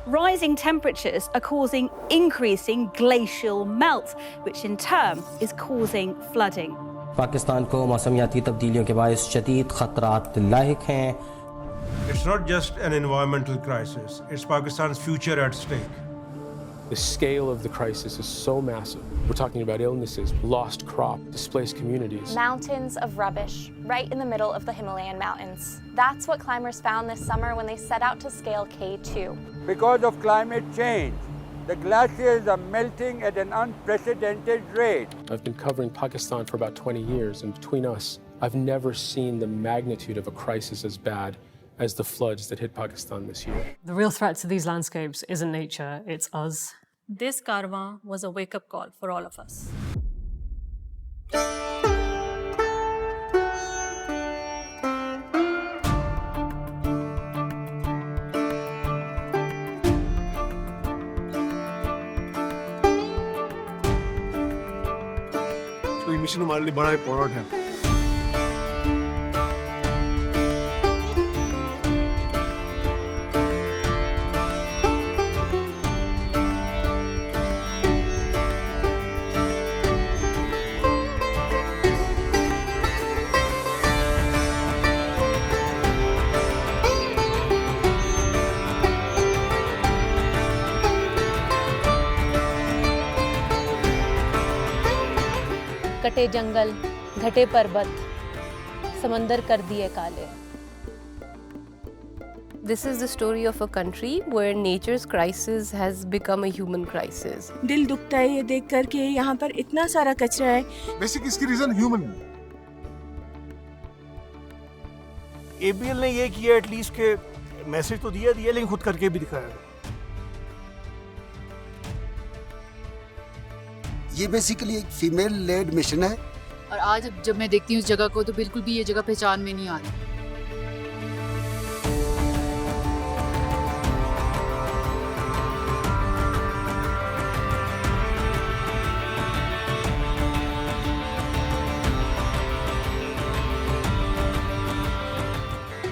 Rising temperatures are causing increasing glacial melt, which in turn is causing flooding. Pakistan को मौसमियाती तब्दीलियों के बायस शदीद खतरात लाहिक हैं. It's not just an environmental crisis, it's Pakistan's future at stake. The scale of the crisis is so massive. We're talking about illnesses, lost crop, displaced communities. Mountains of rubbish right in the middle of the Himalayan mountains. That's what climbers found this summer when they set out to scale K2. Because of climate change, the glaciers are melting at an unprecedented rate. I've been covering Pakistan for about 20 years, and between us, I've never seen the magnitude of a crisis as bad as the floods that hit Pakistan this year. The real threat to these landscapes isn't nature, it's us. This caravan was a wake-up call for all of us. तो ये mission हमारे लिए बड़ा important है. कटे जंगल, घटे पर्वत, समंदर कर दिए काले. This is the story of a country where nature's crisis has become a human crisis. दिल दुखता है ये देख कर के यहाँ पर इतना सारा कचरा है. बेसिक इसकी रीजन ह्यूमन है. ABL ने ये किया एटलीस्ट के मैसेज तो दिया लेकिन खुद करके भी दिखाया. ये बेसिकली एक फीमेल लेड मिशन है. और आज जब मैं देखती हूँ इस जगह को तो बिल्कुल भी ये जगह पहचान में नहीं आ रही.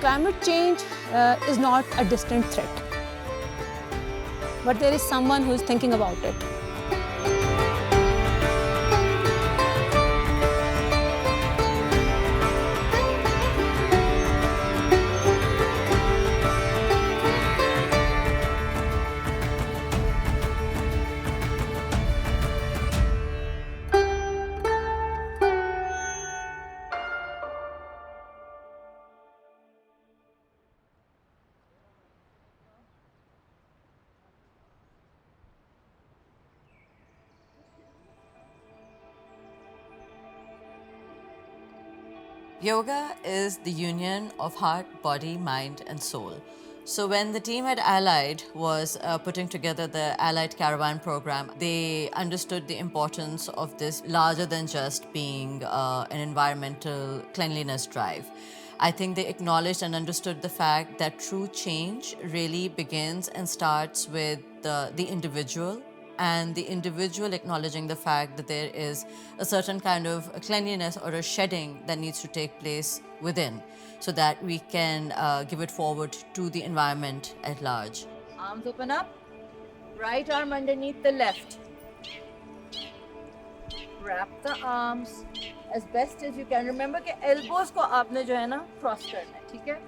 Climate change is not a distant threat, but there is someone who is thinking about it. Yoga is the union of heart, body, mind, and soul. So when the team at Allied was putting together the Allied Caravan program, they understood the importance of this larger than just being an environmental cleanliness drive. I think they acknowledged and understood the fact that true change really begins and starts with the individual, and the individual acknowledging the fact that there is a certain kind of cleanliness or a shedding that needs to take place within so that we can give it forward to the environment at large. Arms open up, right arm underneath the left. Wrap the arms as best as you can. Remember कि elbows को आपने जो है ना cross करना है, ठीक है?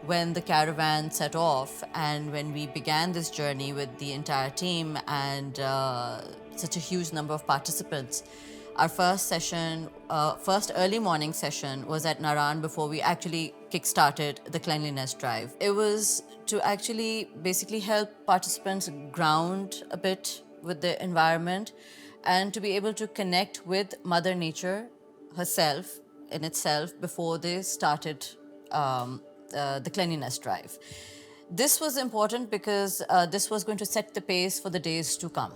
When the caravan set off and when we began this journey with the entire team and such a huge number of participants, our first session, first early morning session was at Naran before we actually kick-started the cleanliness drive. It was to actually basically help participants ground a bit with the environment and to be able to connect with Mother Nature herself in itself before they started the cleanliness drive. This was important because this was going to set the pace for the days to come.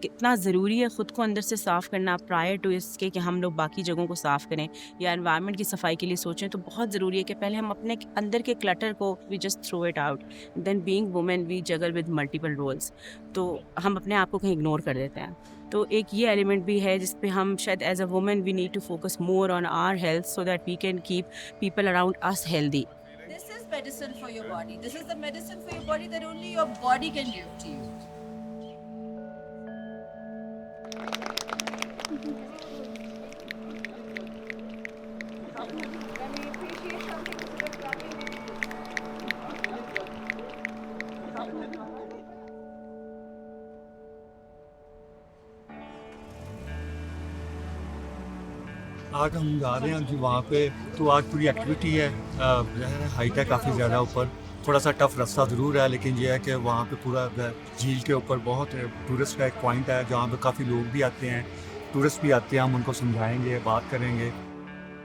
कितना ज़रूरी है ख़ुद को अंदर से साफ़ करना prior to इसके कि हम लोग बाकी जगहों को साफ़ करें या एनवायरनमेंट की सफाई के लिए सोचें, तो बहुत ज़रूरी है कि पहले हम अपने अंदर के क्लटर को we just throw it out. Then being women we juggle with multiple roles, तो हम अपने आप को कहीं इग्नोर कर देते हैं. तो एक ये एलिमेंट भी है जिस पे हम शायद as a women we need to focus more on our health so that we can keep people around us healthy. This is medicine for your body. This is the medicine for your body that only your body can give to you. आज हम जा रहे हैं जी वहाँ पे, तो आज पूरी एक्टिविटी है, हाइट है काफ़ी ज़्यादा ऊपर, थोड़ा सा टफ रास्ता ज़रूर है, लेकिन ये है कि वहाँ पे पूरा झील के ऊपर बहुत टूरिस्ट का एक पॉइंट है जहाँ पे काफ़ी लोग भी आते हैं, टूरिस्ट भी आते हैं, हम उनको समझाएंगे, बात करेंगे।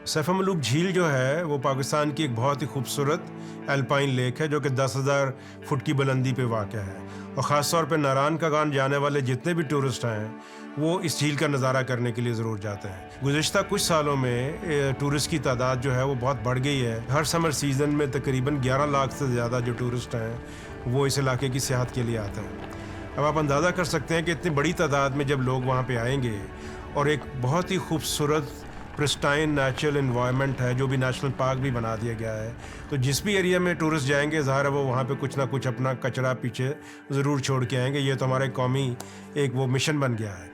सैफ मलूक झील जो है वो पाकिस्तान की एक बहुत ही खूबसूरत एल्पाइन लेक है जो कि 10,000 फुट की बुलंदी पे वाक़या है, और ख़ास तौर पे नारायण का गान जाने वाले जितने भी टूरिस्ट हैं वो इस झील का नज़ारा करने के लिए ज़रूर जाते हैं। गुज़िश्ता कुछ सालों में टूरिस्ट की तादाद जो है वो बहुत बढ़ गई है। हर समर सीज़न में तकरीबन 11 लाख से ज़्यादा जो टूरिस्ट हैं वो इस इलाके की सियाहत के लिए आते हैं। अब आप अंदाज़ा कर सकते हैं कि इतनी बड़ी तादाद में जब लोग वहाँ पे आएंगे और एक बहुत ही खूबसूरत प्रिस्टाइन नेचुरल इन्वायरमेंट है जो भी नेशनल पार्क भी बना दिया गया है, तो जिस भी एरिया में टूरिस्ट जाएंगे ज़ाहिर है वो वहाँ पे कुछ ना कुछ अपना कचरा पीछे ज़रूर छोड़ के आएंगे। ये तो हमारा कौमी एक वो मिशन बन गया है।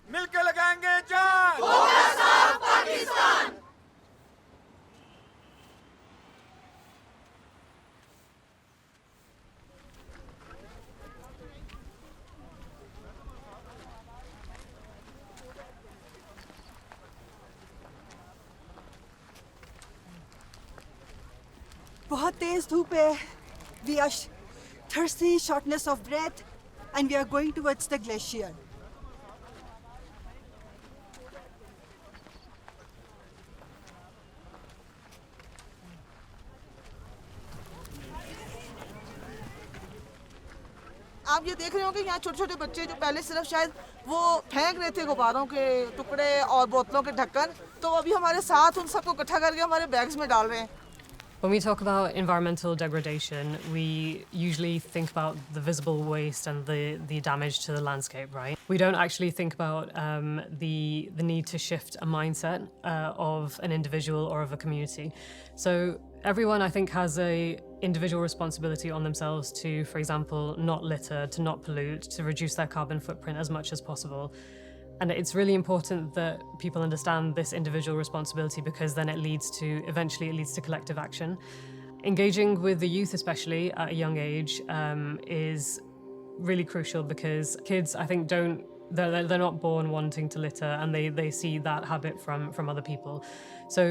मिलके लगाएंगे जान, पाकिस्तान। बहुत तेज धूप है। We are thirsty, shortness of breath, and we are going towards the glacier. आप ये देख रहे होंगे यहाँ छोटे छोटे बच्चे जो पहले सिर्फ शायद वो फेंक रहे थे गुब्बारों के टुकड़े और बोतलों के ढक्कन, तो अभी हमारे साथ उन सबको इकट्ठा करके हमारे बैग्स में डाल रहे हैं। When we talk about environmental degradation, we usually think about the visible waste and the damage to the landscape, right? We don't actually think about the need to shift a mindset of an individual or of a community. So everyone, I think, has a individual responsibility on themselves to, for example, not litter, to not pollute, to reduce their carbon footprint as much as possible. And it's really important that people understand this individual responsibility, because then eventually it leads to collective action. Engaging with the youth, especially at a young age, is really crucial, because kids, I think, they're not born wanting to litter, and they see that habit from other people. So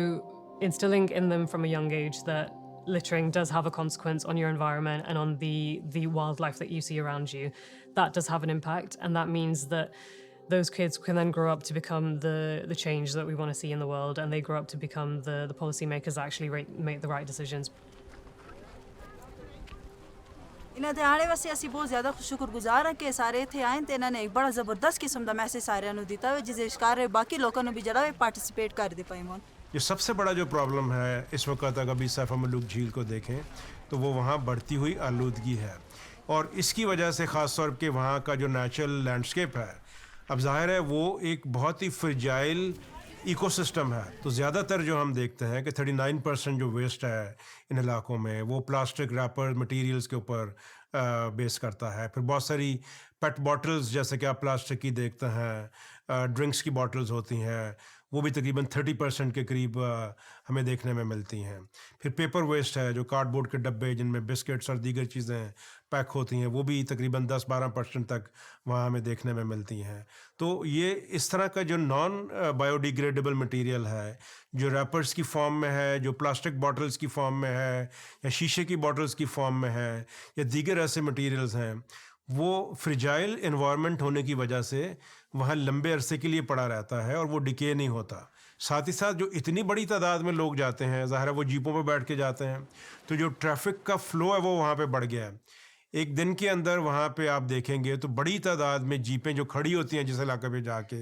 instilling in them from a young age that littering does have a consequence on your environment and on the wildlife that you see around you, that does have an impact, and that means that those kids can then grow up to become the change that we want to see in the world, and they grow up to become the policy makers that actually make the right decisions. इन्हां दिहाड़े वास्ते असीं बहुत ज़्यादा शुक्रगुजार हैं कि सारे इत्थे आए ते इन्हां ने एक बड़ा ज़बरदस्त किस्म दा मैसेज सारिआं नूं दित्ता जिस शिकार बाकी लोकां नूं भी जेह्ड़ा पार्टिसिपेट करदे पए होण। ये सबसे बड़ा जो प्रॉब्लम है इस वक्त अगर अभी सैफ मलूक झील को देखें तो वो वहाँ बढ़ती हुई आलूदगी है, और इसकी वजह से ख़ास तौर पे वहाँ का जो नेचुरल लैंडस्केप है, अब जाहिर है वो एक बहुत ही फ्रिजाइल इकोसिस्टम है। तो ज़्यादातर जो हम देखते हैं कि 39% जो वेस्ट है इन इलाकों में वो प्लास्टिक रैपर मटेरियल्स के ऊपर बेस करता है। फिर बहुत सारी पेट बॉटल्स जैसे कि आप प्लास्टिक की देखते हैं, ड्रिंक्स की बॉटल्स होती हैं, वो भी तकरीबन 30% के करीब हमें देखने में मिलती हैं। फिर पेपर वेस्ट है, जो कार्डबोर्ड के डब्बे जिनमें बिस्किट्स और दीगर चीज़ें पैक होती हैं, वो भी तकरीबन 10-12% तक वहाँ हमें देखने में मिलती हैं। तो ये इस तरह का जो नॉन बायोडिग्रेडेबल मटेरियल है, जो रैपर्स की फॉर्म में है, जो प्लास्टिक बॉटल्स की फॉर्म में है, या शीशे की बॉटल्स की फॉर्म में है, या दीगर ऐसे मटेरियल्स हैं, वो फ्रिजाइल एनवायरनमेंट होने की वजह से वहाँ लंबे अरसे के लिए पड़ा रहता है और वो डिके नहीं होता। साथ ही साथ जो इतनी बड़ी तादाद में लोग जाते हैं, ज़ाहिर है वो जीपों पे बैठ के जाते हैं, तो जो ट्रैफिक का फ़्लो है वो वहाँ पे बढ़ गया है। एक दिन के अंदर वहाँ पे आप देखेंगे तो बड़ी तादाद में जीपें जो खड़ी होती हैं जिस इलाके पे जाके,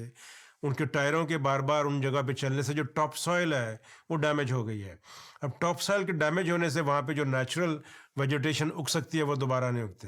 उनके टायरों के बार बार उन जगह पे चलने से जो टॉप सॉइल है वो डैमेज हो गई है। अब टॉप सॉइल के डैमेज होने से वहाँ पे जो नेचुरल वेजिटेशन उग सकती है वो दोबारा नहीं उगती,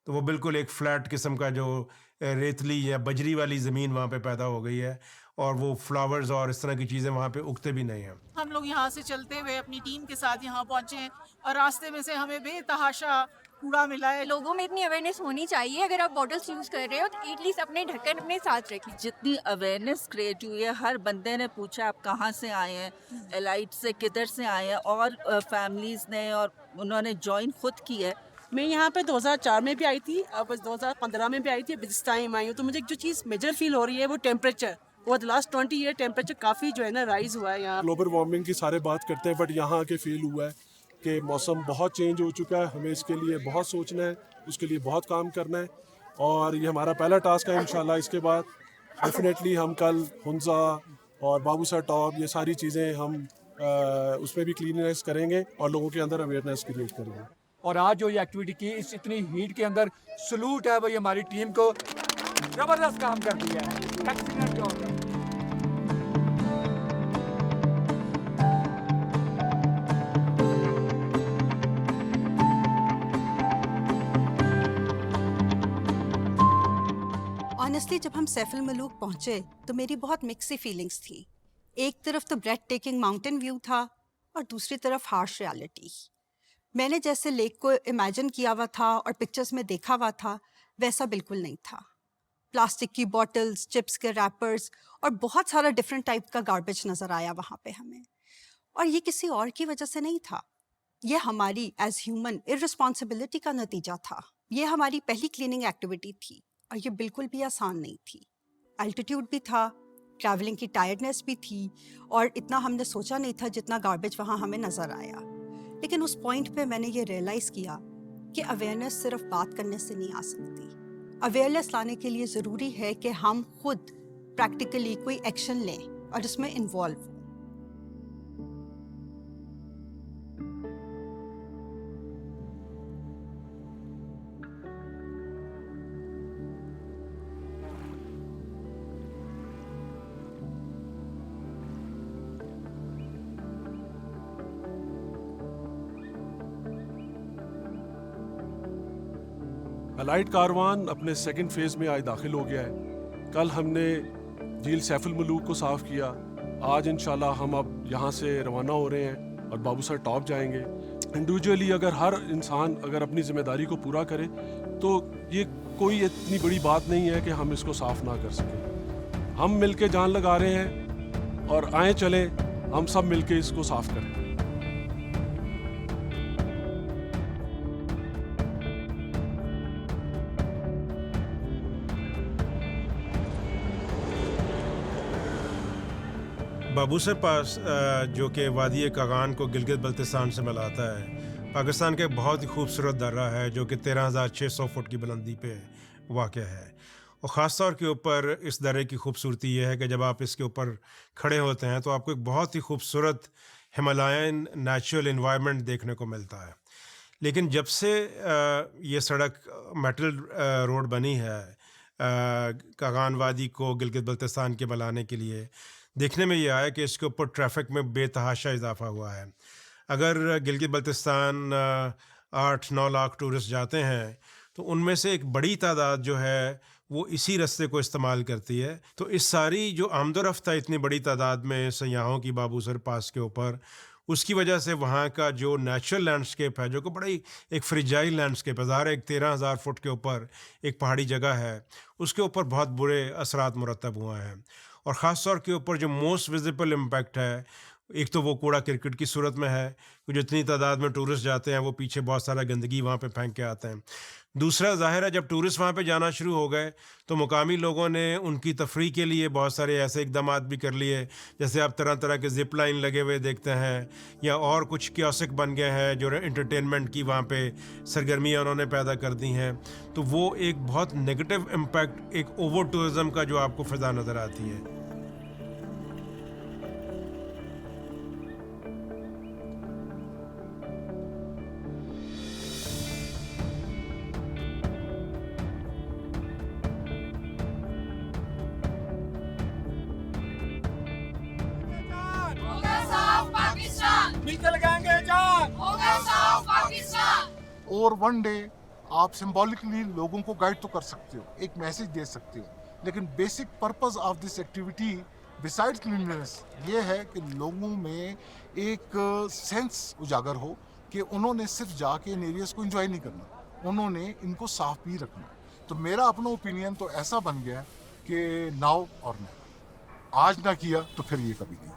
तो वो बिल्कुल एक फ्लैट किस्म का जो रेतली या बजरी वाली ज़मीन वहाँ पे पैदा हो गई है, और वो फ्लावर्स और इस तरह की चीज़ें वहाँ पे उगते भी नहीं हैं। हम लोग यहाँ से चलते हुए अपनी टीम के साथ यहाँ पहुँचे हैं और रास्ते में से हमें बेतहाशा कूड़ा मिला है। लोगों में इतनी अवेयरनेस होनी चाहिए, अगर आप बॉटल्स यूज़ कर रहे हो तो एटलीस्ट अपने ढक्कन अपने साथ रखें। जितनी अवेयरनेस क्रिएट हुई है, हर बंदे ने पूछा आप कहाँ से आए हैं, एलाइट से किधर से आए हैं, और फैमिलीज़ ने और उन्होंने ज्वाइन खुद की है। मैं यहाँ पे 2004 में भी आई थी, अब 2015 में भी आई थी, दिस टाइम आई हूँ। तो मुझे जो चीज़ मेजर फील हो रही है वो टेम्परेचर, वो लास्ट 20 ईयर टेम्परेचर काफ़ी जो है ना राइज हुआ है यहाँ। ग्लोबल वार्मिंग की सारे बात करते हैं, बट यहाँ आके फील हुआ है कि मौसम बहुत चेंज हो चुका है। हमें इसके लिए बहुत सोचना है, उसके लिए बहुत काम करना है, और ये हमारा पहला टास्क है। इंशाल्लाह इसके बाद डेफिनेटली हम कल हुंजा और बाबूसर टॉप ये सारी चीज़ें हम उसमें भी क्लीननेस करेंगे और लोगों के अंदर अवेयरनेस क्रिएट करेंगे। और आज जो ये एक्टिविटी की इस इतनी हीट के अंदर, सलूट है भाई हमारी टीम को, जबरदस्त काम कर दिया है, एक्सीलेंट जॉब है। ऑनेस्टली जब हम सैफुल मलूक पहुंचे तो मेरी बहुत मिक्सी फीलिंग्स थी। एक तरफ तो ब्रेथ टेकिंग माउंटेन व्यू था और दूसरी तरफ हार्श रियलिटी। मैंने जैसे लेक को इमेजिन किया हुआ था और पिक्चर्स में देखा हुआ था वैसा बिल्कुल नहीं था। प्लास्टिक की बॉटल्स, चिप्स के रैपर्स और बहुत सारा डिफरेंट टाइप का गार्बेज नज़र आया वहाँ पे हमें, और ये किसी और की वजह से नहीं था, ये हमारी एज ह्यूमन इररिस्पॉन्सिबिलिटी का नतीजा था। ये हमारी पहली क्लीनिंग एक्टिविटी थी और ये बिल्कुल भी आसान नहीं थी। एल्टीट्यूड भी था, ट्रैवलिंग की टायर्डनेस भी थी, और इतना हमने सोचा नहीं था जितना गार्बेज वहाँ हमें नज़र आया। लेकिन उस पॉइंट पे मैंने ये रियलाइज़ किया कि अवेयरनेस सिर्फ बात करने से नहीं आ सकती। अवेयरनेस लाने के लिए ज़रूरी है कि हम खुद प्रैक्टिकली कोई एक्शन लें और इसमें इन्वॉल्व हों। अलाइट कारवान अपने सेकंड फेज में आज दाखिल हो गया है। कल हमने झील सैफुल मलूक को साफ किया, आज इंशाल्लाह हम अब यहाँ से रवाना हो रहे हैं और बाबूसर टॉप जाएंगे। इंडिविजुअली अगर हर इंसान अगर अपनी जिम्मेदारी को पूरा करे तो ये कोई इतनी बड़ी बात नहीं है कि हम इसको साफ ना कर सकें। हम मिलके जान लगा रहे हैं और आए चले हम सब मिलके इसको साफ करें। बाबूसर पास जो कि वादी कागान को गिलगित बल्तिस्तान से मिलाता है, पाकिस्तान का एक बहुत ही खूबसूरत दर्रा है जो कि 13,600 फुट की बुलंदी पे वाक़या है। और ख़ास तौर के ऊपर इस दर्रे की खूबसूरती ये है कि जब आप इसके ऊपर खड़े होते हैं तो आपको एक बहुत ही खूबसूरत हिमालयन नेचुरल इन्वायरमेंट देखने को मिलता है। लेकिन जब से ये सड़क मेटल रोड बनी है कागान वादी को गिलगित बल्तिस्तान के मिलाने के लिए, देखने में ये आया कि इसके ऊपर ट्रैफिक में बेतहाशा इजाफा हुआ है। अगर गिलगित बल्तिस्तान 8-9 लाख टूरिस्ट जाते हैं तो उनमें से एक बड़ी तादाद जो है वो इसी रास्ते को इस्तेमाल करती है। तो इस सारी जो आमदोरफ्ता इतनी बड़ी तादाद में सयाहों की बाबूसर पास के ऊपर, उसकी वजह से वहाँ का जो नेचुरल लैंडस्केप है जो कि बड़ी एक फ्रिजाइल लैंडस्केप है, ज़ाहिर एक 13,000 फुट के ऊपर एक पहाड़ी जगह है, उसके ऊपर बहुत बुरे असरात मुरतब हुए हैं। और ख़ास तौर के ऊपर जो मोस्ट विजिबल इम्पैक्ट है, एक तो वो कूड़ा क्रिकेट की सूरत में है कि जितनी तादाद में टूरिस्ट जाते हैं वो पीछे बहुत सारा गंदगी वहाँ पे फेंक के आते हैं। दूसरा, ज़ाहिर है जब टूरिस्ट वहाँ पे जाना शुरू हो गए तो मुकामी लोगों ने उनकी तफरीह के लिए बहुत सारे ऐसे इकदाम भी कर लिए, जैसे आप तरह तरह के जिप लाइन लगे हुए देखते हैं, या और कुछ कियोस्क बन गए हैं जो एंटरटेनमेंट की वहाँ पे सरगर्मियाँ उन्होंने पैदा कर दी हैं। तो वो एक बहुत नेगेटिव इम्पैक्ट, एक ओवर टूरिज़म का जो आपको फ़िज़ा नज़र आती है। मिलकर लगाएंगे जान, होगा साफ पाकिस्तान। और वन डे आप सिंबॉलिकली लोगों को गाइड तो कर सकते हो, एक मैसेज दे सकते हो, लेकिन basic purpose of this activity besides cleanliness ये है कि लोगों में एक सेंस उजागर हो कि उन्होंने सिर्फ जाके इन एरियाज को एंजॉय नहीं करना, उन्होंने इनको साफ भी रखना। तो मेरा अपना ओपिनियन तो ऐसा बन गया कि नाउ और नेवर, आज ना किया तो फिर ये कभी नहीं।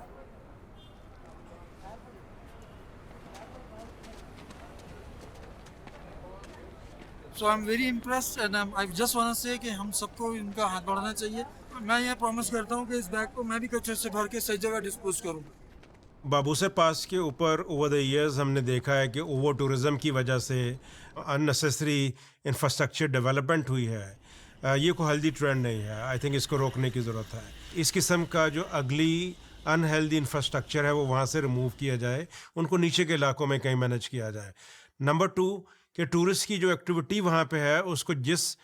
So I'm very impressed and I just want to say कि हम सबको इनका हाथ बढ़ाना चाहिए। मैं ये प्रॉमिस करता हूँ कि इस बैग को मैं भी कचरे से भर के सही जगह डिस्पोज करूँगा। बाबूसर पास के ऊपर ओवर द ईयर्स हमने देखा है कि ओवर टूरिज़्म की वजह से अननेसेसरी इंफ्रास्ट्रक्चर डेवलपमेंट हुई है। ये कोई हेल्दी ट्रेंड नहीं है। आई थिंक इसको रोकने की ज़रूरत है। इस किस्म का जो अगली अनहेल्दी इंफ्रास्ट्रक्चर है वो वहाँ से रिमूव किया जाए, उनको नीचे के इलाकों में कहीं मैनेज किया जाए। नंबर 2 कि टूरिस्ट की जो एक्टिविटी वहाँ पे है उसको जिस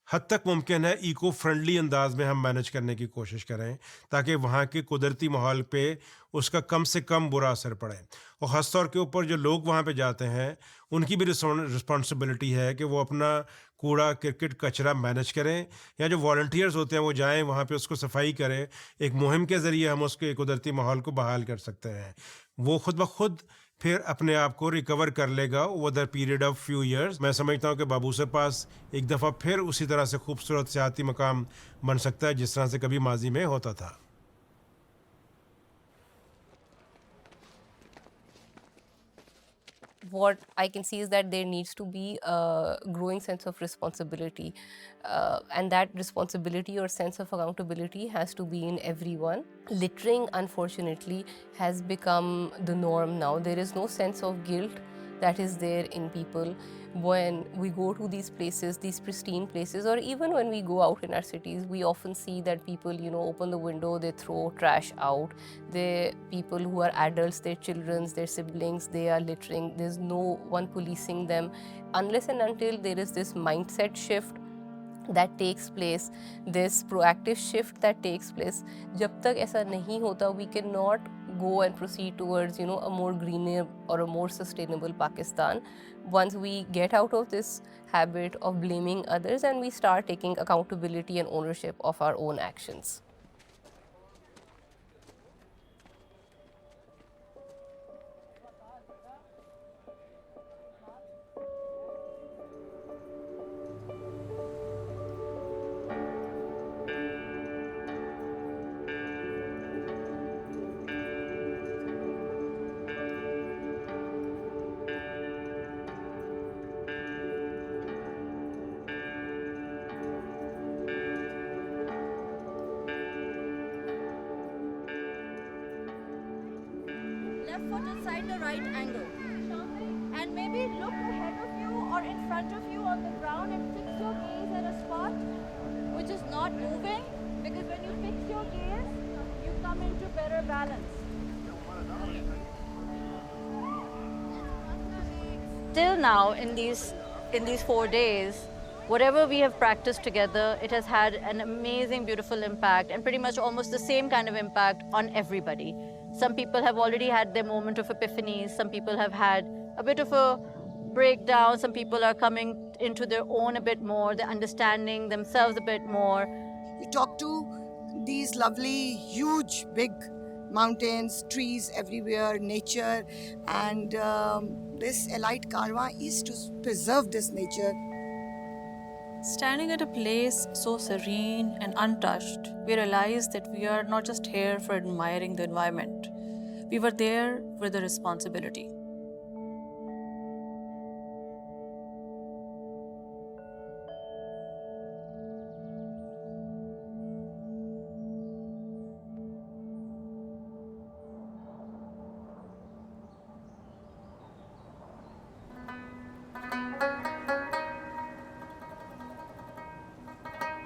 हद तक मुमकिन है इको फ्रेंडली अंदाज में हम मैनेज करने की कोशिश करें, ताकि वहाँ के कुदरती माहौल पे उसका कम से कम बुरा असर पड़े। और ख़ास तौर के ऊपर जो लोग वहाँ पे जाते हैं उनकी भी रिस्पॉन्सिबिलिटी है कि वो अपना कूड़ा क्रिकेट कचरा मैनेज करें, या जो वॉलंटियर्स होते हैं वो जाएं वहाँ पे उसको सफाई करें। एक मुहिम के ज़रिए हम उसके कुदरती माहौल को बहाल कर सकते हैं। वो खुद ब खुद फिर अपने आप को रिकवर कर लेगा over the period of few years. मैं समझता हूँ कि बाबूसर पास एक दफ़ा फिर उसी तरह से खूबसूरत सियाहती मकाम बन सकता है जिस तरह से कभी माजी में होता था। What I can see is that there needs to be a growing sense of responsibility, and that responsibility or sense of accountability has to be in everyone. Littering, unfortunately, has become the norm now. There is no sense of guilt that is there in people when we go to these places, these pristine places, or even when we go out in our cities. We often see that people, open the window, they throw trash out. The people who are adults, their children, their siblings, they are littering. There's no one policing them. Unless and until there is this mindset shift that takes place, this proactive shift that takes place, jab tak aisa nahi hota, we cannot go and proceed towards, a more greener or a more sustainable Pakistan. Once we get out of this habit of blaming others and we start taking accountability and ownership of our own actions. Left foot inside the right angle. And maybe look ahead of you or in front of you on the ground and fix your gaze at a spot which is not moving, because when you fix your gaze, you come into better balance. Till now, in these 4 days, whatever we have practiced together, it has had an amazing, beautiful impact, and pretty much almost the same kind of impact on everybody. Some people have already had their moment of epiphany. Some people have had a bit of a breakdown. Some people are coming into their own a bit more. They're understanding themselves a bit more. You talk to these lovely, huge, big mountains, trees everywhere, nature, and this Elite Caravan is to preserve this nature. Standing at a place so serene and untouched, we realized that we are not just here for admiring the environment. We were there with a responsibility.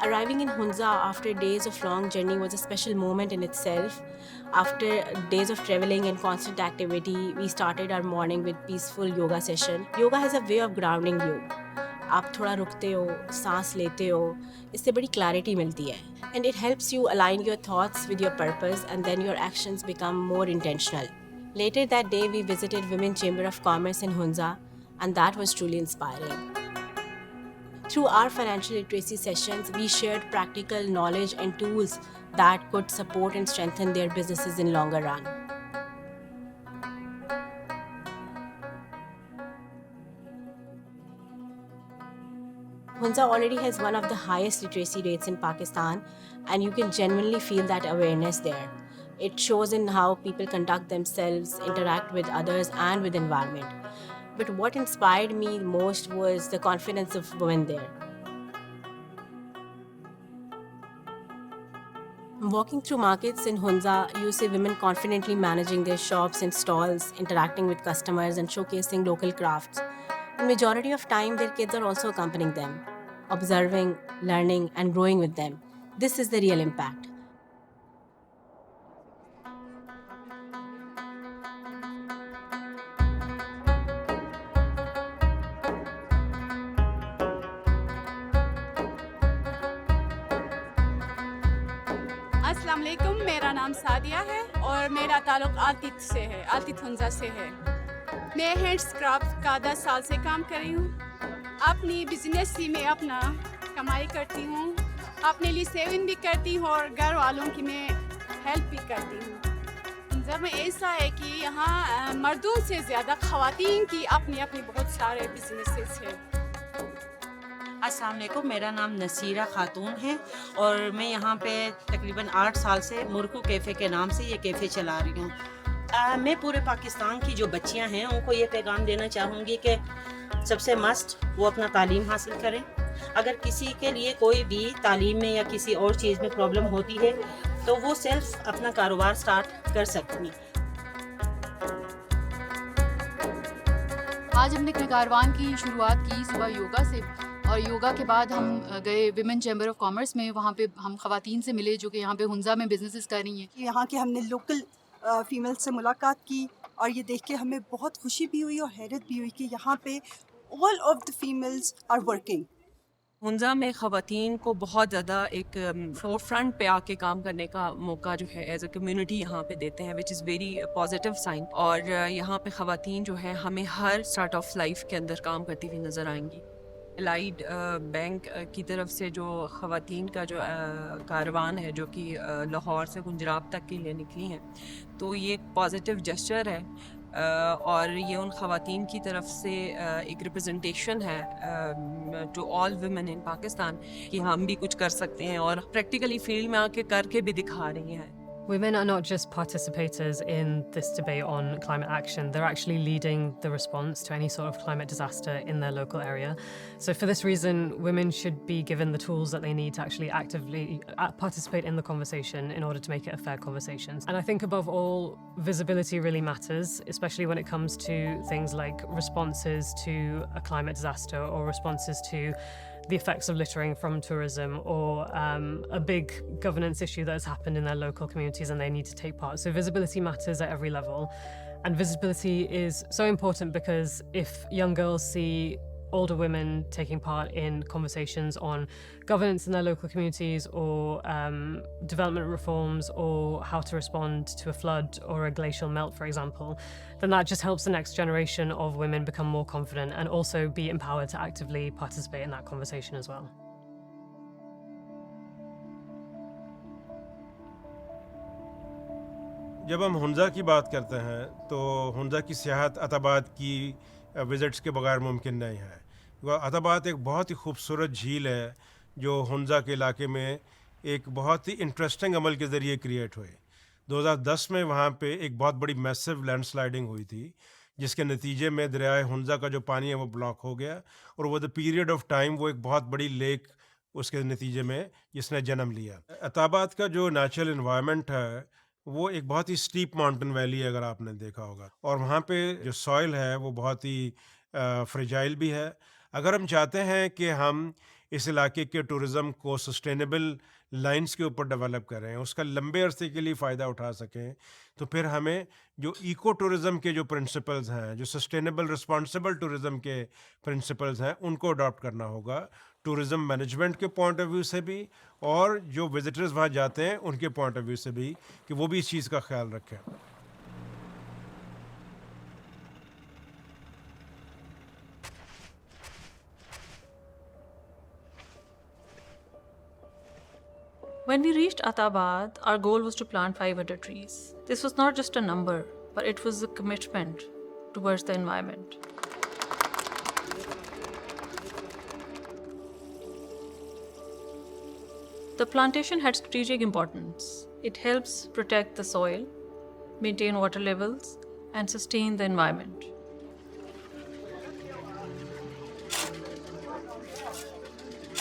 Arriving in Hunza after days of long journey was a special moment in itself. After days of traveling and constant activity, we started our morning with peaceful yoga session. Yoga has a way of grounding you. आप थोड़ा रुकते हो, सांस लेते हो, इससे बड़ी clarity मिलती है. And it helps you align your thoughts with your purpose, and then your actions become more intentional. Later that day, we visited Women Chamber of Commerce in Hunza, and that was truly inspiring. Through our financial literacy sessions, we shared practical knowledge and tools that could support and strengthen their businesses in longer run. Hunza already has one of the highest literacy rates in Pakistan, and you can genuinely feel that awareness there. It shows in how people conduct themselves, interact with others, and with environment. But what inspired me most was the confidence of women there. Walking through markets in Hunza, you see women confidently managing their shops and stalls, interacting with customers, and showcasing local crafts. The majority of time, their kids are also accompanying them, observing, learning, and growing with them. This is the real impact. अस्सलाम वालेकुम, मेरा नाम सादिया है और मेरा ताल्लुक़ आतित से है, आतित हुंजा से है। मैं हैंड्सक्राफ्ट का 10 साल से काम कर रही हूँ। अपनी बिजनेस ही में अपना कमाई करती हूँ, अपने लिए सेविंग भी करती हूँ और घर वालों की मैं हेल्प भी करती हूँ। जब ऐसा है कि यहाँ मर्दों से ज़्यादा ख़वातीन की अपनी अपनी बहुत सारे बिजनेसेस है। अस्सलाम वालेकुम, मेरा नाम नसीरा खातून है और मैं यहाँ पे तकरीबन 8 साल से मुर्कू कैफ़े के नाम से ये कैफ़े चला रही हूँ। मैं पूरे पाकिस्तान की जो बच्चियाँ हैं उनको ये पैगाम देना चाहूँगी कि सबसे मस्ट वो अपना तालीम हासिल करें। अगर किसी के लिए कोई भी तालीम में या किसी और चीज़ में प्रॉब्लम होती है तो वो सेल्फ अपना कारोबार स्टार्ट कर सकती हैं। आज हमने कारवान की शुरुआत की सुबह योगा से, और योगा के बाद हम गए विमेन चैम्बर ऑफ कॉमर्स में। वहाँ पे हम ख़वातीन से मिले जो कि यहाँ पे हुंजा में बिजनेसेस कर रही हैं। यहाँ के हमने लोकल फीमेल से मुलाकात की और ये देख के हमें बहुत खुशी भी हुई और हैरत भी हुई कि यहाँ पे all of the females are working. Hunza में ख़वातीन को बहुत ज़्यादा एक फोर फ्रंट पे आके काम करने का मौका जो है एज अ कम्युनिटी यहाँ पे देते हैं, which is very positive sign. और यहाँ पे ख़वातीन जो है हमें हर स्टार्ट ऑफ लाइफ के अंदर काम करती हुई नज़र आएंगी। एलाइड बैंक की तरफ से जो ख़वातीन का जो कारवान है जो कि लाहौर से गुजरात तक के लिए निकली हैं, तो ये एक पॉजिटिव जेस्चर है और ये उन ख़वातीन की तरफ से एक रिप्रेजेंटेशन है to all women in Pakistan कि हम भी कुछ कर सकते हैं और प्रैक्टिकली फील्ड में आके करके भी दिखा रही हैं। Women are not just participators in this debate on climate action, they're actually leading the response to any sort of climate disaster in their local area. So for this reason, women should be given the tools that they need to actually actively participate in the conversation in order to make it a fair conversation. And I think above all, visibility really matters, especially when it comes to things like responses to a climate disaster or responses to the effects of littering from tourism or a big governance issue that has happened in their local communities and they need to take part. So visibility matters at every level. And visibility is so important because if young girls see older women taking part in conversations on governance in their local communities or development reforms or how to respond to a flood or a glacial melt, for example, then that just helps the next generation of women become more confident and also be empowered to actively participate in that conversation as well. जब हम हुंजा की बात करते हैं तो हुंजा की सियाहत अताबाद की visits के बगैर मुमकिन नहीं है। अताबाद एक बहुत ही खूबसूरत झील है जो हुंजा के इलाके में एक बहुत ही इंटरेस्टिंग अमल के ज़रिए क्रिएट हुई। 2010 में वहाँ पे एक बहुत बड़ी मैसिव लैंडस्लाइडिंग हुई थी जिसके नतीजे में दरियाए हुंजा का जो पानी है वो ब्लॉक हो गया और वो द पीरियड ऑफ टाइम वो एक बहुत बड़ी लेक उसके नतीजे में जिसने जन्म लिया। अताबाद का जो नेचुरल इन्वायरमेंट है वो एक बहुत ही स्टीप माउंटेन वैली है, अगर आपने देखा होगा, और वहाँ पे जो सॉइल है वो बहुत ही फ्रेजाइल भी है। अगर हम चाहते हैं कि हम इस इलाके के टूरिज़म को सस्टेनेबल लाइंस के ऊपर डेवलप करें, उसका लंबे अरसे के लिए फ़ायदा उठा सकें, तो फिर हमें जो इको टूरिज़म के जो प्रिंसिपल्स हैं, जो सस्टेनेबल रिस्पॉन्सिबल टूरिज़म के प्रिंसिपल्स हैं, उनको अडॉप्ट करना होगा टूरिज़म मैनेजमेंट के पॉइंट ऑफ व्यू से भी और जो विजिटर्स वहाँ जाते हैं उनके पॉइंट ऑफ व्यू से भी, कि वो भी इस चीज़ का ख्याल रखें। When we reached Atabad, our goal was to plant 500 trees. This was not just a number, but it was a commitment towards the environment. The plantation had strategic importance. It helps protect the soil, maintain water levels, and sustain the environment.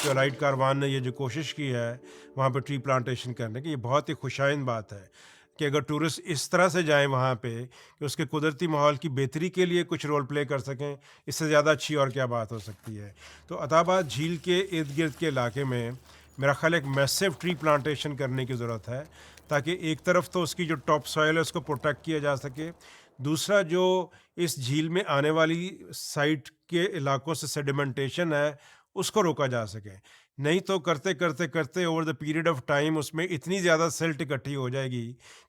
जो light Karwan ने ये जो कोशिश की है वहाँ पे tree plantation करने की, ये बहुत ही खुशाइन बात है कि अगर टूरिस्ट इस तरह से जाएं वहाँ पे कि उसके कुदरती माहौल की बेहतरी के लिए कुछ रोल प्ले कर सकें, इससे ज़्यादा अच्छी और क्या बात हो सकती है। तो अताबाद झील के इर्द गिर्द के इलाके में मेरा ख्याल एक मैसिव ट्री प्लांटेशन करने की ज़रूरत है, ताकि एक तरफ तो उसकी जो टॉप सॉइल है उसको प्रोटेक्ट किया जा सके, दूसरा जो इस झील में आने वाली साइट के इलाकों से सेडिमेंटेशन है उसको रोका जा सके। नहीं तो करते करते करते over the period of time उसमें इतनी ज़्यादा सिल्ट इकट्ठी हो जाएगी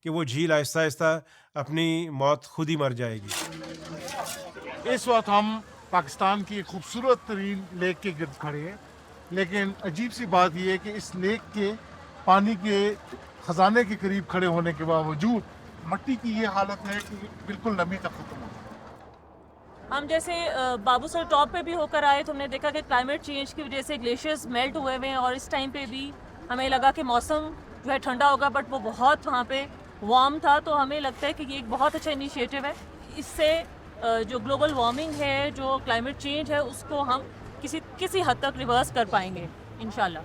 कि वो झील आहिस्ता आहिस्ता अपनी मौत खुद ही मर जाएगी। इस वक्त हम पाकिस्तान की खूबसूरत तरीन लेक के गिर्द खड़े हैं, लेकिन अजीब सी बात यह है कि इस लेक के पानी के ख़जाने के करीब खड़े होने के बावजूद मट्टी की ये हालत है कि बिल्कुल नमी तक ख़त्म हो गई। हम जैसे बाबूसर टॉप पे भी होकर आए तो हमने देखा कि क्लाइमेट चेंज की वजह से ग्लेशियर्स मेल्ट हुए हुए हैं और इस टाइम पे भी हमें लगा कि मौसम जो है ठंडा होगा, बट वो बहुत वहाँ पे वार्म था। तो हमें लगता है कि ये एक बहुत अच्छा इनिशिएटिव है। इससे जो ग्लोबल वार्मिंग है, जो क्लाइमेट चेंज है, उसको हम किसी हद तक रिवर्स कर पाएंगे इंशाल्लाह।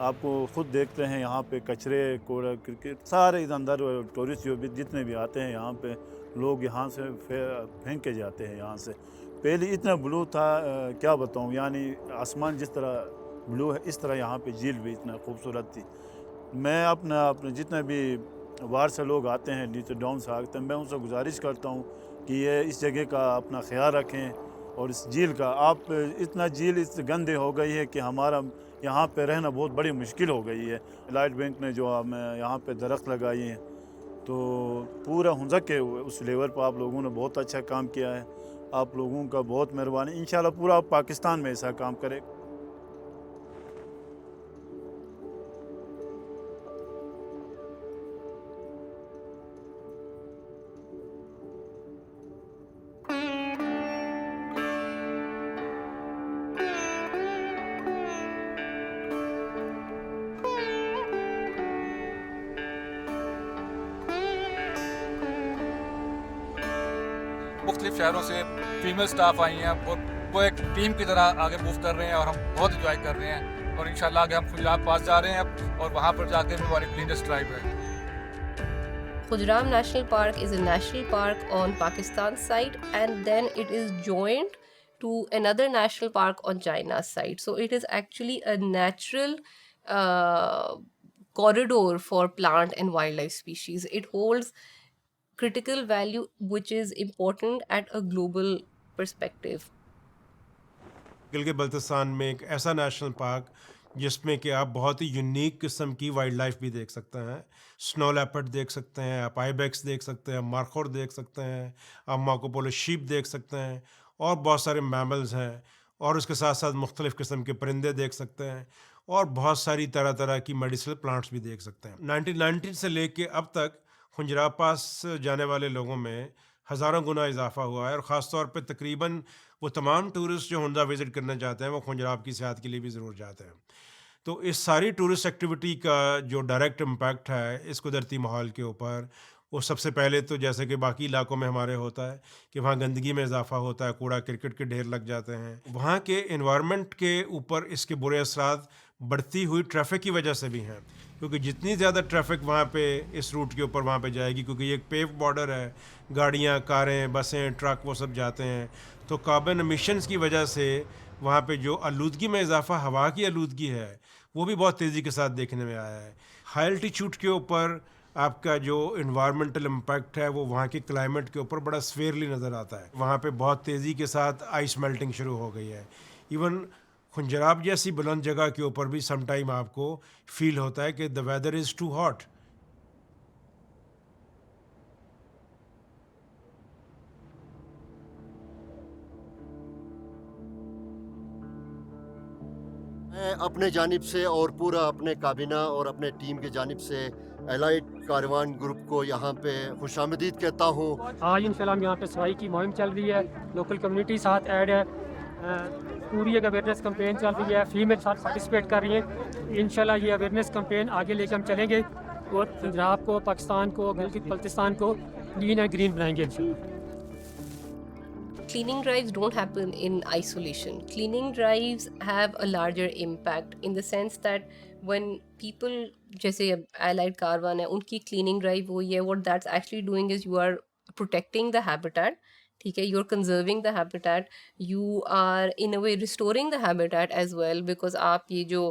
आपको खुद देखते हैं यहाँ पे कचरे कूड़ा क्रिकेट सारे इधर अंदर टूरिस्ट जो भी जितने भी आते हैं यहाँ पे लोग यहाँ से फेंक के जाते हैं। यहाँ से पहले इतना ब्लू था, क्या बताऊँ, यानी आसमान जिस तरह ब्लू है इस तरह यहाँ पे झील भी इतना खूबसूरत थी। मैं अपने जितने भी बाहर से लोग आते हैं, नीचे डाउन से आते हैं, मैं उनसे गुजारिश करता हूँ कि ये इस जगह का अपना ख्याल रखें और इस झील का। आप इतना झील इस गंदे हो गई है कि हमारा यहाँ पे रहना बहुत बड़ी मुश्किल हो गई है। लाइट बैंक ने जो हमें यहाँ पे दरख्त लगाई हैं, तो पूरा हुंजा के उस लेवल पर आप लोगों ने बहुत अच्छा काम किया है। आप लोगों का बहुत मेहरबानी। इंशाल्लाह पूरा पाकिस्तान में ऐसा काम करे। मुख्तलिफ शहरों से फीमेल स्टाफ आई हैं और वो एक टीम की तरह आगे मूव कर रहे हैं और हम बहुत इंजॉय कर रहे हैं। और इंशाल्लाह आगे हम खुजराम पास जा रहे हैं अब, और वहाँ पर जाकर हमारी क्लीनेस्ट ड्राइव है। Khujram National Park is a national park on Pakistan's side, and then it is joined to another national park on China's side. So it is actually a natural corridor for plant and wildlife species. It holds critical value which is important at a global perspective. Gilgit Baltistan में एक ऐसा national park जिसमें कि आप बहुत ही unique किस्म की wild life भी देख सकते हैं। स्नो लेपर्ड देख सकते हैं, आप आइबेक्स देख सकते हैं, मार्खोर देख सकते हैं, आप मार्कोपोलो शीप देख सकते हैं, और बहुत सारे मैमल्स हैं, और उसके साथ साथ मुख्तलिफ़ किस्म के परिंदे देख सकते हैं, और बहुत सारी तरह तरह की मेडिसिनल प्लांट्स भी देख सकते हैं। 1990 से लेके अब तक खुंजराब पास जाने वाले लोगों में हज़ारों गुना इजाफा हुआ है, और ख़ास तौर पे तकरीबन वो तमाम टूरिस्ट जो हुंजा विज़िट करना चाहते हैं वो खुंजराब की सेहत के लिए भी ज़रूर जाते हैं। तो इस सारी टूरिस्ट एक्टिविटी का जो डायरेक्ट इम्पैक्ट है इस कुदरती माहौल के ऊपर, वो सबसे पहले तो जैसे कि बाकी इलाकों में हमारे होता है कि वहाँ गंदगी में इजाफा होता है, कूड़ा क्रिकेट के ढेर लग जाते हैं। वहाँ के इन्वायरमेंट के ऊपर इसके बुरे असरात बढ़ती हुई ट्रैफिक की वजह से भी हैं, क्योंकि जितनी ज़्यादा ट्रैफिक वहाँ पे इस रूट के ऊपर वहाँ पे जाएगी, क्योंकि ये एक पेव बॉर्डर है, गाड़ियाँ, कारें, बसें, ट्रक वो सब जाते हैं, तो कार्बन एमिशंस की वजह से वहाँ पे जो आलूदगी में इजाफा, हवा की आलूदगी है, वो भी बहुत तेज़ी के साथ देखने में आया है। हाई एल्टीट्यूड के ऊपर आपका जो इन्वायरमेंटल इम्पैक्ट है वो वहाँ के क्लाइमेट के ऊपर बड़ा स्वेयरली नज़र आता है। वहाँ पे बहुत तेज़ी के साथ आइस मेल्टिंग शुरू हो गई है। इवन खुंजराब जैसी बुलंद जगह के ऊपर भी सम टाइम आपको फील होता है कि the weather is too hot. मैं अपने जानिब से और पूरा अपने काबिना और अपने टीम की जानिब से एलाइट कारवान ग्रुप को यहाँ पे खुशामदीद कहता हूँ। आज इंशाल्लाह यहाँ पे सफाई की मुहिम चल रही है, लोकल कम्युनिटी साथ ऐड है, पूरी एक अवेयरनेस कैंपेन चल रही है, फीमेल साथ पार्टिसिपेट कर रही हैं। इंशाल्लाह ये अवेयरनेस कैंपेन आगे लेकर हम चलेंगे और पंजाब को, पाकिस्तान को, गिलगित बल्तिस्तान को क्लीन एंड ग्रीन बनाएंगे। Cleaning drives don't happen in isolation. Cleaning drives have a larger impact in the sense that when people, जैसे allied caravan है, उनकी cleaning drive वो ये, what that's actually doing is you are protecting the habitat, ठीक है, you're conserving the habitat, you are in a way restoring the habitat as well, because आप ये जो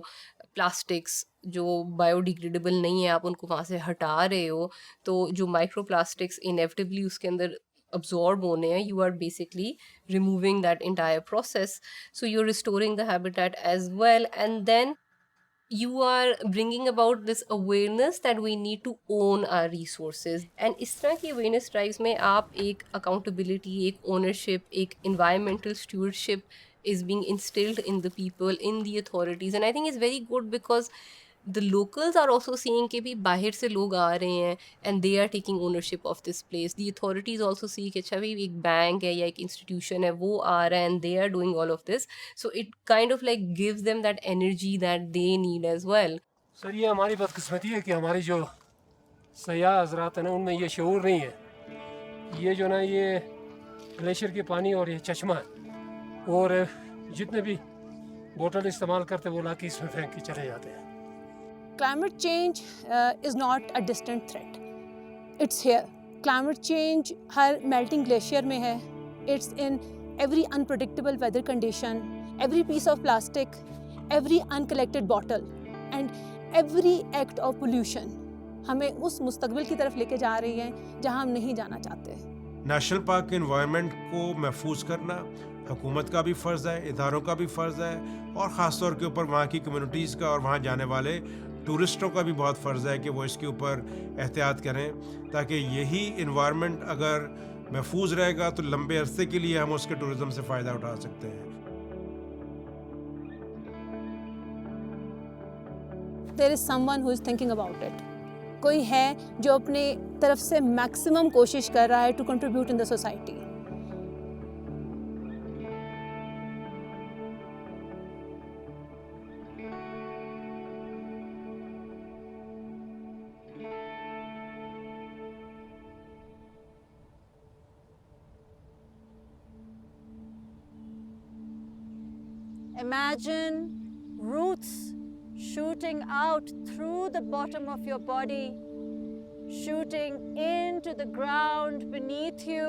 plastics जो biodegradable नहीं है आप उनको वहाँ से हटा रहे हो, तो जो microplastics inevitably उसके अंदर absorb होने हैं, you are basically removing that entire process, so you're restoring the habitat as well, and then you are bringing about this awareness that we need to own our resources. And इस तरह की awareness drives में आप एक accountability, एक ownership, एक environmental stewardship is being instilled in the people, in the authorities, and I think it's very good because the locals are also seeing कि भी बाहर से लोग आ रहे हैं and they are taking ownership of this place. The authorities also see कि अच्छा भी एक बैंक है या एक institution है वो आ रहा है and they are doing all of this. So it kind of like gives them that energy that they need as well. Sir ये हमारी बदकिस्मती है कि हमारी जो सयाह हजरात है ना उनमें ये शऊर नहीं है। ये जो ना ये ग्लेशियर के पानी और ये चश्मा और जितने भी बोतल इस्तेमाल करते वो लाके इसमें फेंक के चले जाते हैं। Climate change is not a distant threat. It's here. Climate change her melting glacier में है. It's in every unpredictable weather condition, every piece of plastic, every uncollected bottle, and every act of pollution. हमें उस मुस्तकबिल की तरफ लेके जा रही है जहां हम नहीं जाना चाहते। नेशनल पार्क के एनवायरनमेंट को महफूज करना हुकूमत का भी फ़र्ज़ है, इदारों का भी फ़र्ज़ है, और ख़ास तौर के ऊपर वहाँ की कम्युनिटीज़ का और वहाँ जाने वाले टूरिस्टों का भी बहुत फ़र्ज़ है कि वो इसके ऊपर एहतियात करें, ताकि यही इन्वायरमेंट अगर महफूज रहेगा तो लंबे अरसे के लिए हम उसके टूरिज़म से फ़ायदा उठा सकते हैं। There is someone who is thinking about it. कोई है जो अपने तरफ से मैक्सिमम कोशिश कर रहा है to contribute in the society. Imagine roots shooting out through the bottom of your body, shooting into the ground beneath you,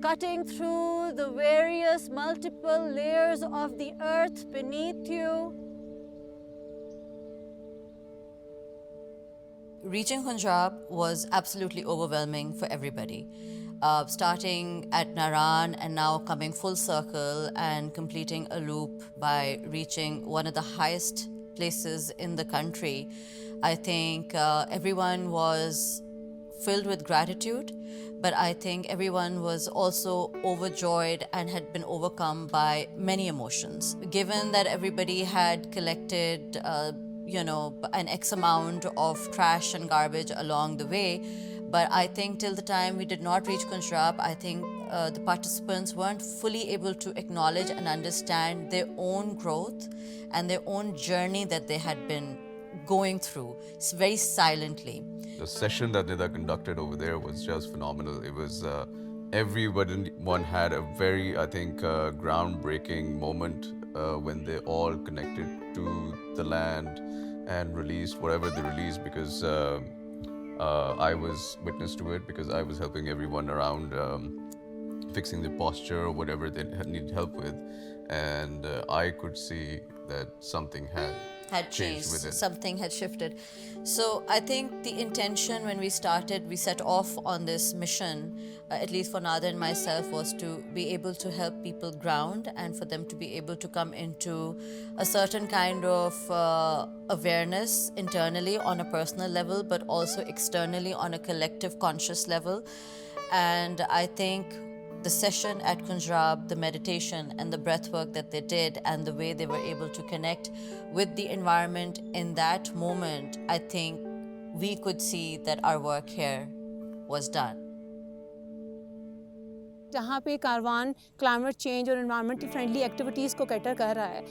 cutting through the various multiple layers of the earth beneath you. Reaching Punjab was absolutely overwhelming for everybody. Starting at Naran and now coming full circle and completing a loop by reaching one of the highest places in the country, I think everyone was filled with gratitude, but I think everyone was also overjoyed and had been overcome by many emotions. Given that everybody had collected an X amount of trash and garbage along the way, but I think till the time we did not reach Punjab, I think the participants weren't fully able to acknowledge and understand their own growth and their own journey that they had been going through. It's very silently. The session that Nida conducted over there was just phenomenal. It was everyone had a very, I think, groundbreaking moment when they all connected to the land and released whatever they released, because I was witness to it, because I was helping everyone around fixing the posture or whatever they needed help with, and I could see that something had changed with it. Something had shifted. So I think the intention when we started, we set off on this mission, at least for Nada and myself, was to be able to help people ground and for them to be able to come into a certain kind of awareness internally on a personal level, but also externally on a collective conscious level. And I think the session at Kunjrab, the meditation and the breath work that they did, and the way they were able to connect with the environment in that moment, I think we could see that our work here was done. जहाँ पे Karwan climate change और environmental friendly activities को cater कर रहा है,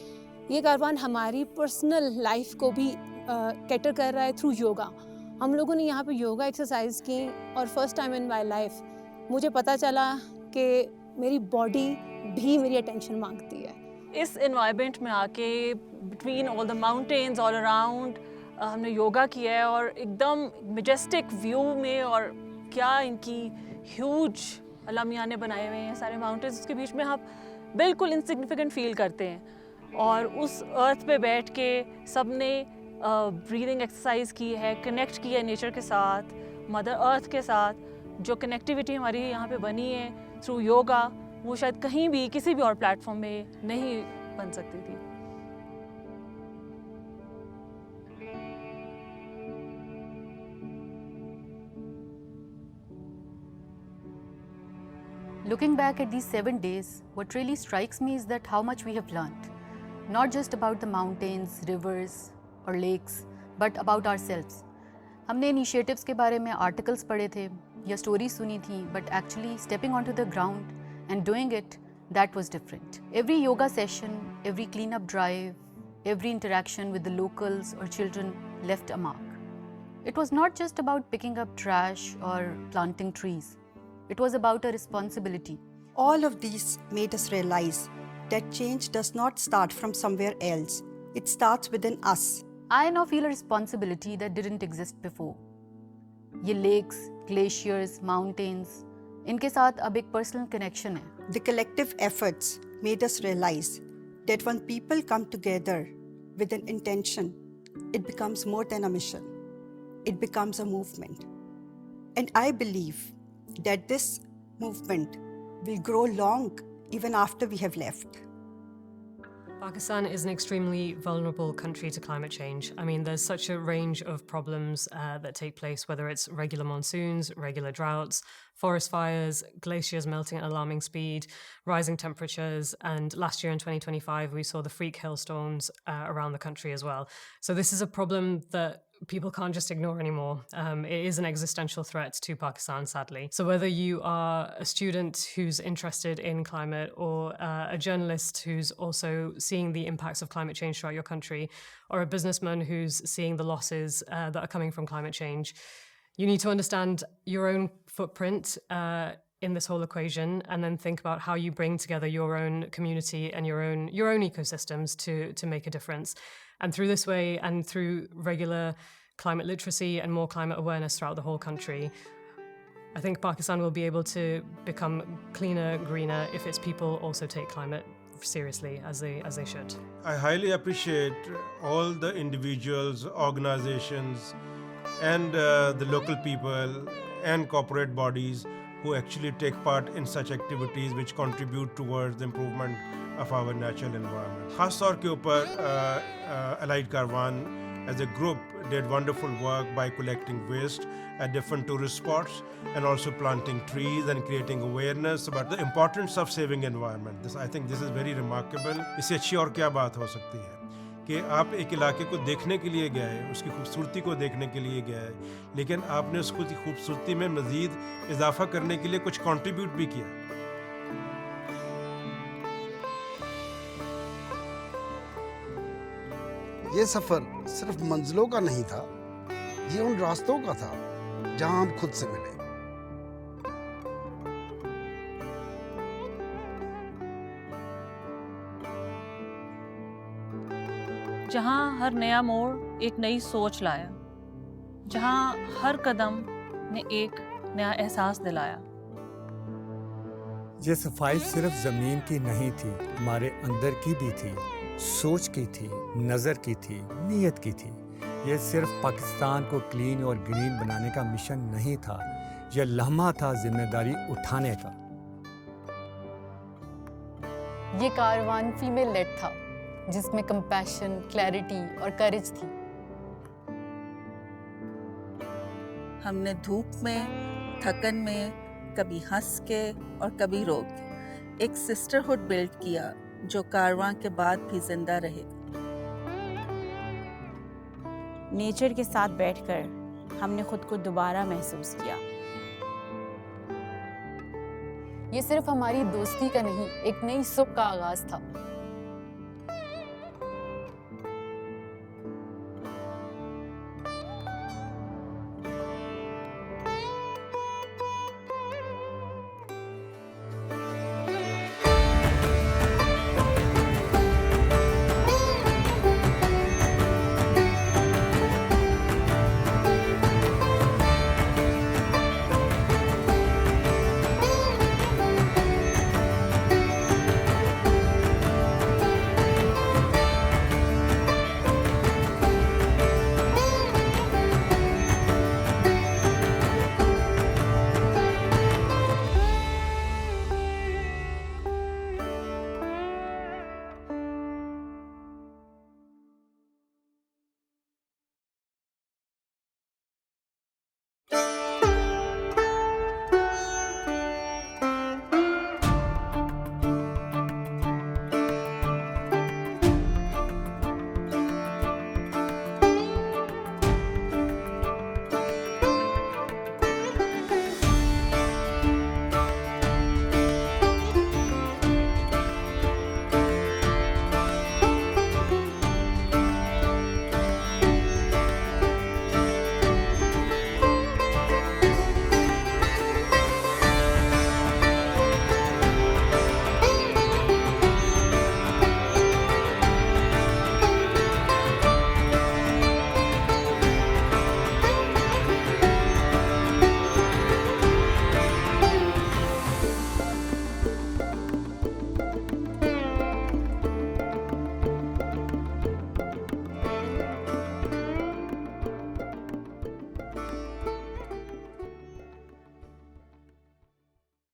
ये कारवान हमारी personal life को भी कैटर कर रहा है थ्रू योगा। हम लोगों ने यहाँ पे योगा एक्सरसाइज की और first time in my life मुझे पता चला कि मेरी बॉडी भी मेरी अटेंशन मांगती है। इस एनवायरनमेंट में आके between all the mountains all around हमने योगा किया है और एकदम मेजेस्टिक व्यू में, और क्या इनकी ह्यूज अल्लाह मियाँ ने बनाए हुए हैं सारे माउंटेन्स, उसके बीच में आप बिल्कुल इनसिग्निफिकेंट फील करते हैं। और उस अर्थ पे बैठ के सब ने ब्रीदिंग एक्सरसाइज की है, कनेक्ट किया है नेचर के साथ, मदर अर्थ के साथ। जो कनेक्टिविटी हमारी यहाँ पे बनी है थ्रू योगा, वो शायद कहीं भी किसी भी और प्लेटफॉर्म में नहीं बन सकती थी। Looking back at these 7 days, what really strikes me is that how much we have learned. Not just about the mountains, rivers or lakes, but about ourselves. हमने initiatives के बारे में articles पढ़े थे या stories सुनी थी, but actually stepping onto the ground and doing it, that was different. Every yoga session, every cleanup drive, every interaction with the locals or children left a mark. It was not just about picking up trash or planting trees. It was about a responsibility. All of these made us realize that change does not start from somewhere else. It starts within us. I now feel a responsibility that didn't exist before. ये lakes, glaciers, mountains, इनके साथ अब एक personal connection है. The collective efforts made us realize that when people come together with an intention, it becomes more than a mission. It becomes a movement. And I believe that this movement will grow long even after we have left. Pakistan is an extremely vulnerable country to climate change. I mean, there's such a range of problems that take place, whether it's regular monsoons, regular droughts, forest fires, glaciers melting at alarming speed, rising temperatures, and last year in 2025 we saw the freak hailstorms around the country as well. So this is a problem that people can't just ignore anymore. It is an existential threat to Pakistan, sadly. So whether you are a student who's interested in climate or a journalist who's also seeing the impacts of climate change throughout your country, or a businessman who's seeing the losses that are coming from climate change, you need to understand your own footprint in this whole equation, and then think about how you bring together your own community and your own ecosystems to make a difference. And through this way, and through regular climate literacy and more climate awareness throughout the whole country, I think Pakistan will be able to become cleaner, greener if its people also take climate seriously as they should. I highly appreciate all the individuals, organizations, and the local people and corporate bodies who actually take part in such activities which contribute towards the improvement of our natural environment. खास तौर के ऊपर Allied Caravan as a group did wonderful work by collecting waste at different tourist spots and also planting trees and creating awareness about the importance of saving environment. I think this is very remarkable. इससे अच्छी और क्या बात हो सकती है कि आप एक इलाके को देखने के लिए गए, उसकी खूबसूरती को देखने के लिए गए, लेकिन आपने उसको खूबसूरती में मज़ीद इजाफा करने के लिए कुछ कंट्रीब्यूट भी किया। ये सफ़र सिर्फ मंजिलों का नहीं था, ये उन रास्तों का था जहां हम खुद से मिले। जहाँ हर नया मोड़ एक नई सोच लाया, जहाँ हर कदम ने एक नया एहसास दिलाया। ये सफाई सिर्फ ज़मीन की नहीं थी, हमारे अंदर की भी थी, सोच की थी, नज़र की थी, नीयत की थी। ये सिर्फ पाकिस्तान को क्लीन और ग्रीन बनाने का मिशन नहीं था, यह लम्हा था जिम्मेदारी उठाने का। ये कारवान फीमेल लेड था, जिसमें कंपैशन, क्लैरिटी और करेज थी। हमने धूप में, थकन में, कभी हंस के और कभी रो के एक सिस्टरहुड बिल्ड किया जो कारवां के बाद भी जिंदा रहेगा। नेचर के साथ बैठकर हमने खुद को दोबारा महसूस किया। ये सिर्फ हमारी दोस्ती का नहीं, एक नई सुख का आगाज था।